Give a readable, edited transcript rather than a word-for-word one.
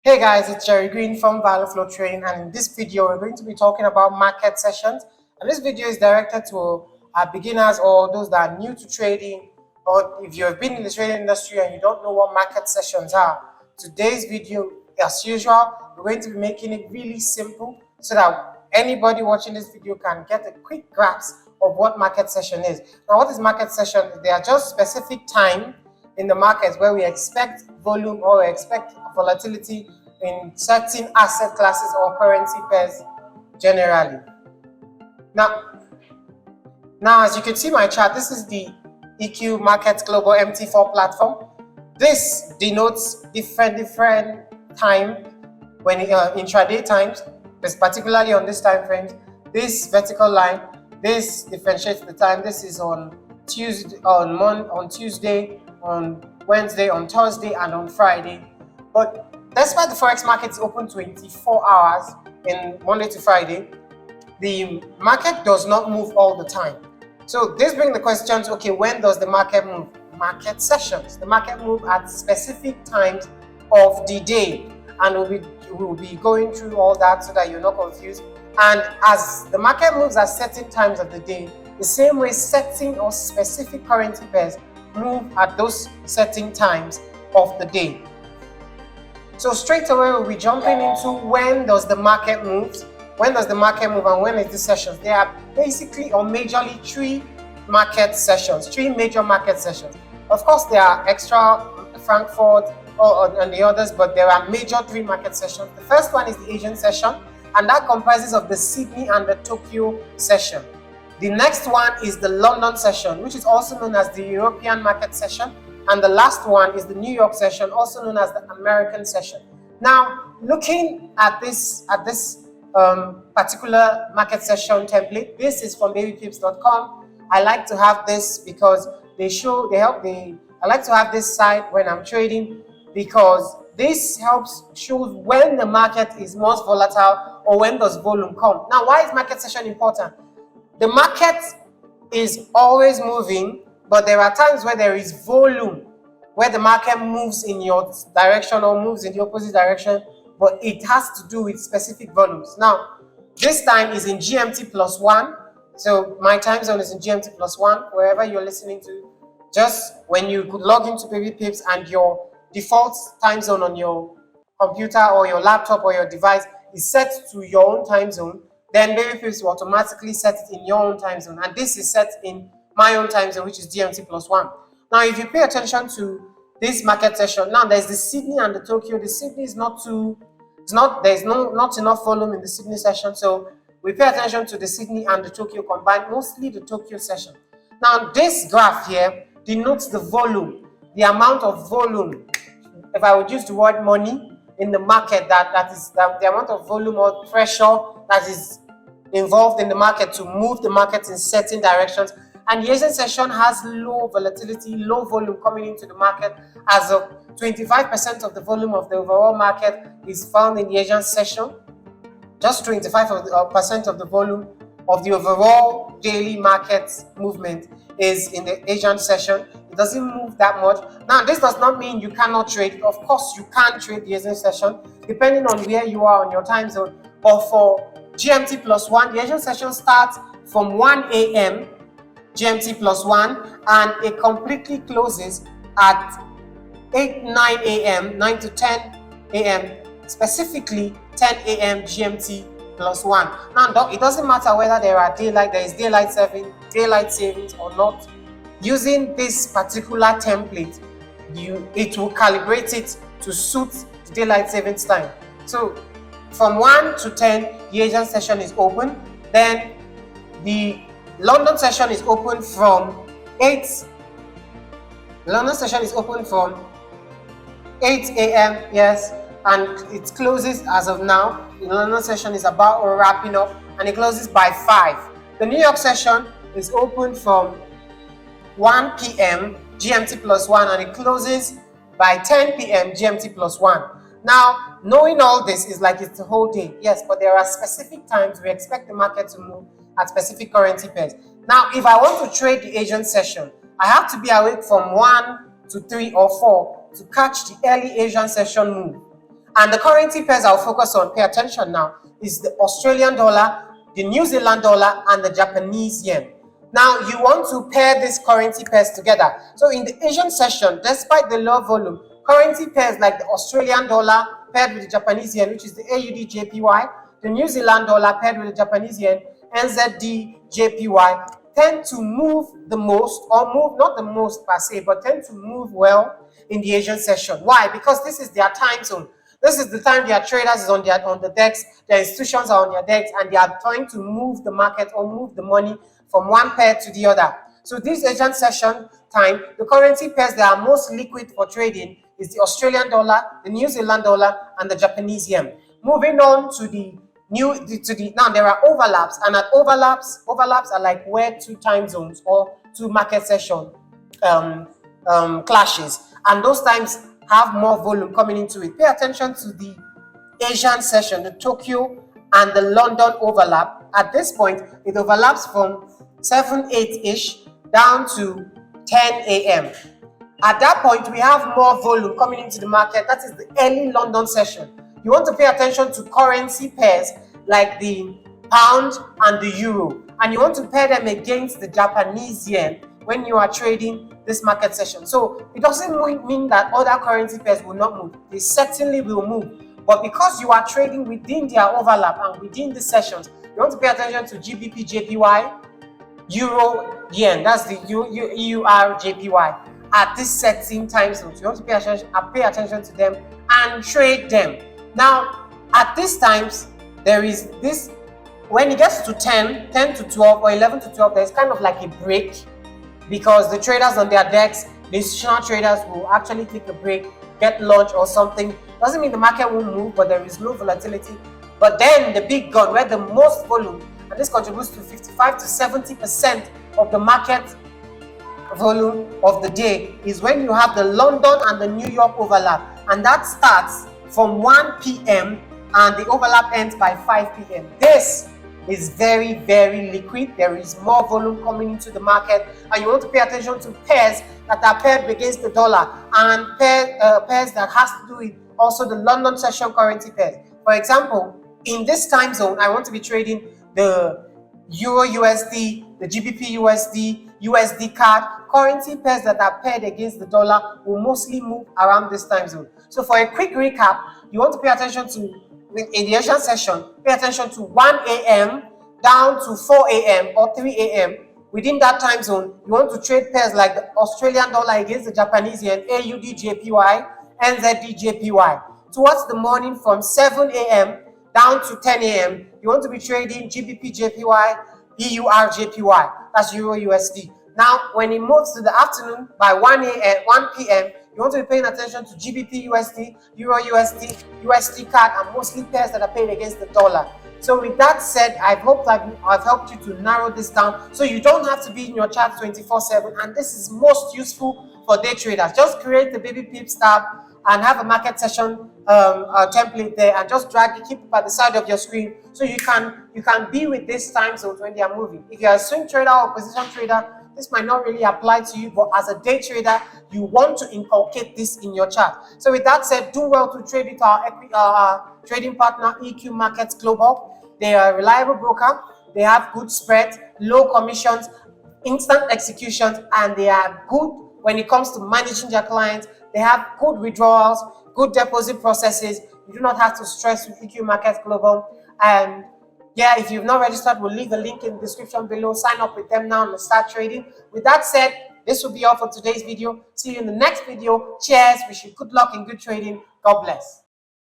Hey guys, it's Jerry Green from Value Flow Trading, and in this video we're going to be talking about market sessions. And this video is directed to beginners or those that are new to trading, or if you have been in the trading industry and you don't know what market sessions are. Today's video, as usual, we're going to be making it really simple so that anybody watching this video can get a quick grasp of what market session is. Now, what is market session? They are just specific time in the markets where we expect volume or we expect volatility in certain asset classes or currency pairs generally. Now, as you can see my chart, this is the EQ Markets Global MT4 platform. This denotes different time when intraday times, particularly on this time frame. This vertical line, this differentiates the time. This is on Tuesday, on Tuesday, on Wednesday, on Thursday, and on Friday. But despite the Forex market is open 24 hours in Monday to Friday, the market does not move all the time. So this brings the questions, okay, when does the market move? Market sessions. The market move at specific times of the day. And we'll be going through all that so that you're not confused. And as the market moves at certain times of the day, the same way certain or specific currency pairs move at those certain times of the day. So straight away we'll be jumping into when does the market move, when does the market move, and when is the sessions. There are basically or majorly three major market sessions. Of course, there are extra Frankfurt and the others, but there are major three market sessions. The first one is the Asian session, and that comprises of the Sydney and the Tokyo session. The next one is the London session, which is also known as the European market session. And the last one is the New York session, also known as the American session. Now, looking at this particular market session template, this is from babypips.com. I like to have this because I like to have this site when I'm trading because this shows when the market is most volatile or when does volume come. Now, why is market session important? The market is always moving, but there are times where there is volume, where the market moves in your direction or moves in the opposite direction, but it has to do with specific volumes. Now, this time is in GMT +1. So my time zone is in GMT +1, wherever you're listening to. Just when you could log into Baby Pips and your default time zone on your computer or your laptop or your device is set to your own time zone, then Baby Pips will automatically set it in your own time zone. And this is set in my own time zone, which is GMT +1. Now, if you pay attention to this market session, now there's the Sydney and the Tokyo. The Sydney is not enough volume in the Sydney session. So we pay attention to the Sydney and the Tokyo combined, mostly the Tokyo session. Now, this graph here denotes the volume, the amount of volume. If I would use the word money in the market, that is the amount of volume or pressure that is involved in the market to move the market in certain directions. And the Asian session has low volatility, low volume coming into the market, as of 25% of the volume of the overall market is found in the Asian session. Just 25% of the volume of the overall daily market movement is in the Asian session. It doesn't move that much. Now, this does not mean you cannot trade. Of course, you can trade the Asian session, depending on where you are on your time zone. But for GMT +1, the Asian session starts from 1 a.m. GMT +1, and it completely closes at 9 a.m., 9 to 10 a.m., specifically 10 a.m. GMT +1. Now, it doesn't matter whether there is daylight savings or not. Using this particular template, it will calibrate it to suit the daylight savings time. So from 1 to 10, the Asian session is open. Then the London session is open from 8 a.m. Yes, and it closes as of now. The London session is about wrapping up, and it closes by 5. The New York session is open from 1 p.m. GMT +1, and it closes by 10 p.m. GMT +1. Now, knowing all this is like it's the whole day, yes, but there are specific times we expect the market to move at specific currency pairs. Now, if I want to trade the Asian session, I have to be awake from 1 to 3 or 4 to catch the early Asian session move. And the currency pairs I'll focus on, pay attention now, is the Australian dollar, the New Zealand dollar, and the Japanese yen. Now, you want to pair these currency pairs together. So in the Asian session, despite the low volume, currency pairs like the Australian dollar paired with the Japanese yen, which is the AUD JPY, the New Zealand dollar paired with the Japanese yen, NZD JPY, tend to move the most, or move not the most per se, but tend to move well in the Asian session. Why? Because this is their time zone. This is the time their traders is on the decks, their institutions are on their decks, and they are trying to move the market or move the money from one pair to the other. So this Asian session time, the currency pairs that are most liquid for trading is the Australian dollar, the New Zealand dollar, and the Japanese yen. Moving on to now there are overlaps, and at overlaps are like where two time zones or two market session clashes, and those times have more volume coming into it. Pay attention to the Asian session, the Tokyo and the London overlap. At this point, it overlaps from 7-8-ish down to 10 a.m. At that point, we have more volume coming into the market. That is the early London session. You want to pay attention to currency pairs like the pound and the euro, and you want to pair them against the Japanese yen when you are trading this market session. So it doesn't mean that other currency pairs will not move. They certainly will move. But because you are trading within their overlap and within the sessions, you want to pay attention to GBP JPY, Euro Yen, that's the EUR JPY, at this setting time zone. So you want to pay attention to them and trade them. Now, at these times, there is this, when it gets to 10 to 12 or 11 to 12, there's kind of like a break, because the traders on their decks, the institutional traders will actually take a break, get lunch or something. Doesn't mean the market won't move, but there is low volatility. But then the big gun, where the most volume, and this contributes to 55 to 70% of the market volume of the day, is when you have the London and the New York overlap, and that starts from 1 p.m. and the overlap ends by 5 p.m. This is very, very liquid. There is more volume coming into the market, and you want to pay attention to pairs that are paired against the dollar, and pairs that has to do with also the London session currency pairs. For example, in this time zone, I want to be trading the Euro USD, the GBP USD, USD CAD. Currency pairs that are paired against the dollar will mostly move around this time zone. So for a quick recap, you want to pay attention to, in the Asian session, pay attention to 1 a.m. down to 4 a.m. or 3 a.m. Within that time zone, you want to trade pairs like the Australian dollar against the Japanese yen, AUD JPY, NZD JPY. Towards the morning from 7 a.m. down to 10 a.m., you want to be trading GBP JPY, EUR JPY, that's Euro USD. Now, when it moves to the afternoon by 1 p.m., you want to be paying attention to GBP USD, Euro USD, USD CAD, and mostly pairs that are paid against the dollar. So with that said, I've helped you to narrow this down so you don't have to be in your chart 24/7, and this is most useful for day traders. Just create the baby pips tab and have a market session template there, and just drag it, keep it by the side of your screen, so you can be with these time zones when they are moving. If you're a swing trader or position trader, this might not really apply to you, but as a day trader, you want to inculcate this in your chart. So with that said, do well to trade with our trading partner, EQ Markets Global. They are a reliable broker. They have good spreads, low commissions, instant executions, and they are good when it comes to managing their clients. They have good withdrawals, good deposit processes. You do not have to stress with EQ Markets Global. And yeah, if you've not registered, we'll leave the link in the description below. Sign up with them now and start trading. With that said, this will be all for today's video. See you in the next video. Cheers. Wish you good luck and good trading. God bless.